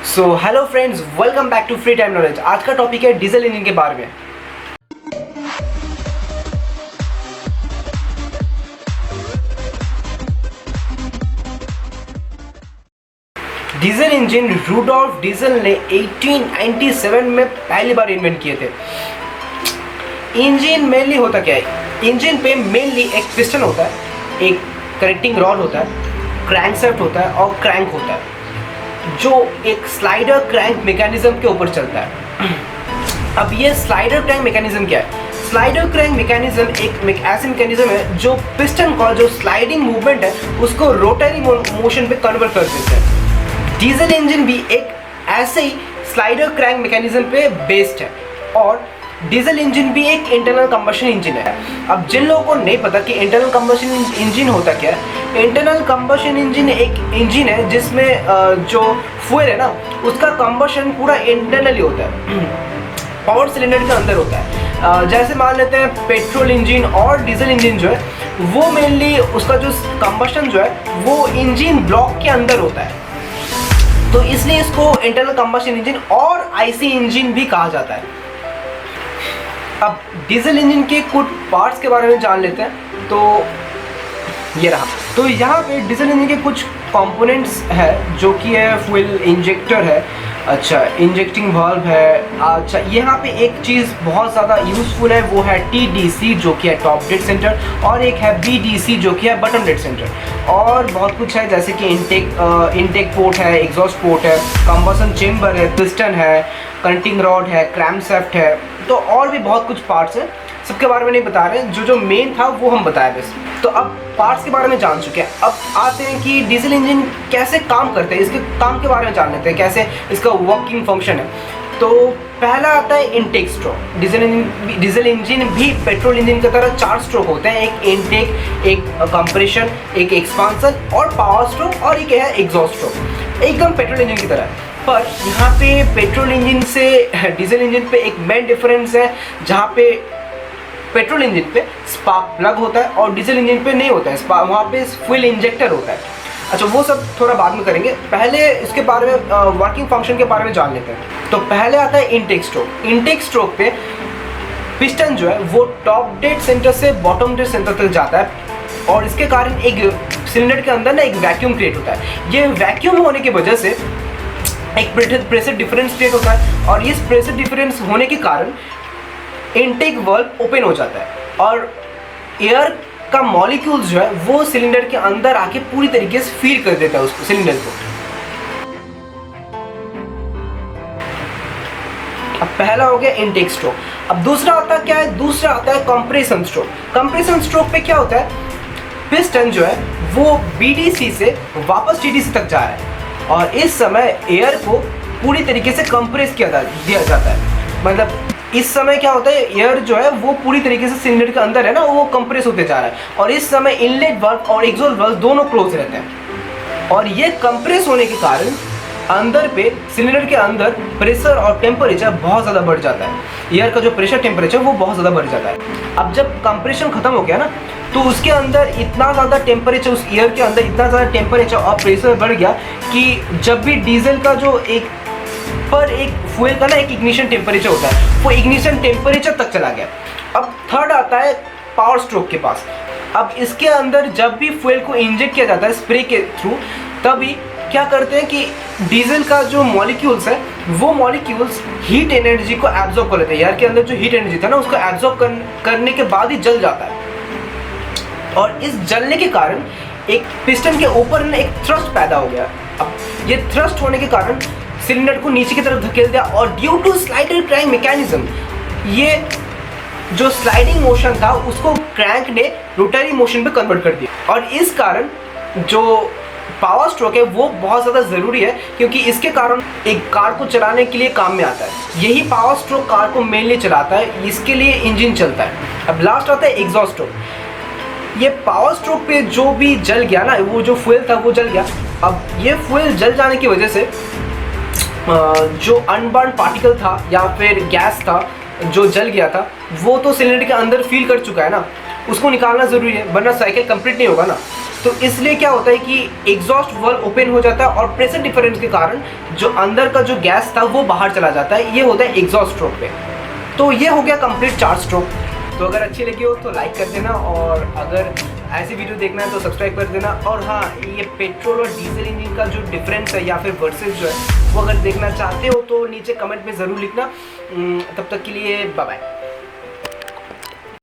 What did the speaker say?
So hello friends, welcome back to free time knowledge. आज का topic है diesel engine के बारे में। डीजल इंजन रूडोल्फ डीजल ने 1897 में पहली बार इन्वेंट किए थे। इंजन मेनली होता क्या है? इंजन पे मेनली एक पिस्टन होता है, एक कनेक्टिंग रॉड होता है, क्रैंकशाफ्ट होता है और क्रैंक होता है जो एक स्लाइडर क्रैंक मैकेनिज्म के ऊपर चलता है। अब ये स्लाइडर क्रैंक मैकेनिज्म क्या है? स्लाइडर क्रैंक मैकेनिज्म एक ऐसी मैकेनिज्म है जो पिस्टन का जो स्लाइडिंग मूवमेंट है उसको रोटरी मोशन पे कन्वर्ट कर देता है। डीजल इंजन भी एक ऐसे ही स्लाइडर क्रैंक मैकेनिज्म पे बेस्ड है और डीजल इंजन भी एक इंटरनल कंबशन इंजन है। अब जिन लोगों को नहीं पता कि इंटरनल कंबशन इंजन होता क्या है, इंटरनल कंबशन इंजन एक इंजन है जिसमें जो फ्यूल है ना उसका कंबशन पूरा इंटरनली होता है, पावर सिलेंडर के अंदर होता है। जैसे मान लेते हैं पेट्रोल इंजन और डीजल इंजन जो है वो मेनली उसका जो कंबशन जो है वो इंजन ब्लॉक के अंदर होता है, तो इसलिए इसको इंटरनल कंबशन इंजन और आईसी इंजन भी कहा जाता है। अब डीजल इंजन के कुछ पार्ट्स के बारे में जान लेते हैं। तो ये रहा, तो यहाँ पे डीजल इंजन के कुछ कंपोनेंट्स है जो कि है फ्यूल इंजेक्टर है, अच्छा इंजेक्टिंग वाल्व है। अच्छा यहाँ पे एक चीज़ बहुत ज़्यादा यूज़फुल है वो है टीडीसी जो कि है टॉप डेड सेंटर, और एक है बीडीसी जो कि है बॉटम डेड सेंटर, और बहुत कुछ है जैसे कि इनटेक पोर्ट है, एग्जॉस्ट पोर्ट है, कंबसन चेम्बर है, पिस्टन है, कनेक्टिंग रॉड है, क्रैंकशाफ्ट है, तो और भी बहुत कुछ पार्ट्स हैं। सबके बारे में नहीं बता रहे, जो मेन था वो हम बताए बस। तो अब पार्ट्स के बारे में जान चुके हैं, अब आते हैं कि डीजल इंजन कैसे काम करते हैं, इसके काम के बारे में जान लेते हैं, कैसे इसका वर्किंग फंक्शन है। तो पहला आता है इनटेक स्ट्रोक। डीजल इंजन भी पेट्रोल इंजन की तरह 4 स्ट्रोक होते हैं, एक इनटेक, एक कंप्रेशन, एक एक्सपांसन और पावर स्ट्रोक, और एक है एग्जॉस्ट स्ट्रोक, एकदम पेट्रोल इंजन की तरह। पर यहाँ पे पेट्रोल इंजन से डीजल इंजन पे एक मेन डिफरेंस है, जहाँ पे पेट्रोल इंजन पे स्पार्क प्लग होता है और डीजल इंजन पे नहीं होता है, वहाँ पे फ्यूल इंजेक्टर होता है। अच्छा वो सब थोड़ा बाद में करेंगे, पहले इसके बारे में वर्किंग फंक्शन के बारे में जान लेते हैं। तो पहले आता है इनटेक स्ट्रोक। इनटेक स्ट्रोक पे पिस्टन जो है वो टॉप डेड सेंटर से बॉटम डेड सेंटर तक जाता है और इसके कारण एक सिलेंडर के अंदर ना एक वैक्यूम क्रिएट होता है। ये वैक्यूम होने की वजह से एक प्रेशर डिफरेंस क्रिएट होता है और इस प्रेशर डिफरेंस होने के कारण इनटेक वाल्व ओपन हो जाता है और एयर का मॉलिक्यूल्स जो है वो सिलेंडर के अंदर आके पूरी तरीके से फील कर देता है उसको, सिलेंडर को। अब पहला हो गया इनटेक स्ट्रोक। अब दूसरा आता क्या है? दूसरा आता है कंप्रेशन स्ट्रोक। कंप्रेशन स्ट्रोक पे क्या होता है? पिस्टन जो है वो बीडीसी से वापस टीडीसी तक जा रहा है और इस समय एयर को पूरी तरीके से कंप्रेस दिया जाता है। मतलब इस समय क्या होता है, एयर जो है वो पूरी तरीके से सिलेंडर के अंदर है ना, वो कंप्रेस होते जा रहा है और इस समय इनलेट वाल्व और एग्जॉस्ट वाल्व दोनों क्लोज रहते हैं और ये कंप्रेस होने के कारण अंदर पे सिलेंडर के अंदर प्रेशर और टेम्परेचर बहुत ज़्यादा बढ़ जाता है। एयर का जो प्रेशर टेम्परेचर वो बहुत ज़्यादा बढ़ जाता है। अब जब कंप्रेशन खत्म हो गया ना तो उसके अंदर इतना ज़्यादा टेम्परेचर, उस एयर के अंदर इतना ज़्यादा टेम्परेचर और प्रेशर बढ़ गया कि जब भी डीजल का जो एक फ्यूल का ना एक इग्निशन टेम्परेचर होता है वो इग्निशन टेम्परेचर तक चला गया। अब थर्ड आता है पावर स्ट्रोक के पास। अब इसके अंदर जब भी फ्यूल को इंजेक्ट किया जाता है स्प्रे के थ्रू, तभी क्या करते हैं कि डीजल का जो मॉलिक्यूल्स है वो मॉलिक्यूल्स हीट एनर्जी को एब्जॉर्ब कर लेते हैं। एयर के अंदर जो हीट एनर्जी था ना उसको एब्जॉर्ब करने के बाद ही जल जाता है और इस जलने के कारण एक पिस्टन के ऊपर ना एक थ्रस्ट पैदा हो गया। अब ये थ्रस्ट होने के कारण सिलेंडर को नीचे की तरफ धकेल दिया और due to slider crank mechanism ये जो स्लाइडिंग मोशन था उसको क्रैंक ने रोटरी मोशन पे कन्वर्ट कर दिया और इस कारण जो पावर स्ट्रोक है वो बहुत ज़्यादा ज़रूरी है क्योंकि इसके कारण एक कार को चलाने के लिए काम में आता है। यही पावर स्ट्रोक कार को मेनली चलाता है, इसके लिए इंजन चलता है। अब लास्ट आता है एग्जॉस्ट स्ट्रोक। ये पावर स्ट्रोक पे जो भी जल गया ना, वो जो फ्यूल था वो जल गया। अब ये फ्यूल जल जाने की वजह से जो अनबर्न पार्टिकल था या फिर गैस था जो जल गया था वो तो सिलेंडर के अंदर फील कर चुका है ना, उसको निकालना ज़रूरी है वरना साइकिल कंप्लीट नहीं होगा ना। तो इसलिए क्या होता है कि एग्जॉस्ट वाल्व ओपन हो जाता है और प्रेशर डिफरेंस के कारण जो अंदर का जो गैस था वो बाहर चला जाता है। ये होता है एग्जॉस्ट स्ट्रोक पे। तो ये हो गया कंप्लीट 4 स्ट्रोक। तो अगर अच्छी लगी हो तो लाइक कर देना, और अगर ऐसी वीडियो देखना है तो सब्सक्राइब कर देना। और हाँ, ये पेट्रोल और डीजल इंजन का जो डिफरेंस है या फिर वर्सेस जो है वो अगर देखना चाहते हो तो नीचे कमेंट में ज़रूर लिखना। तब तक के लिए बाय बाय।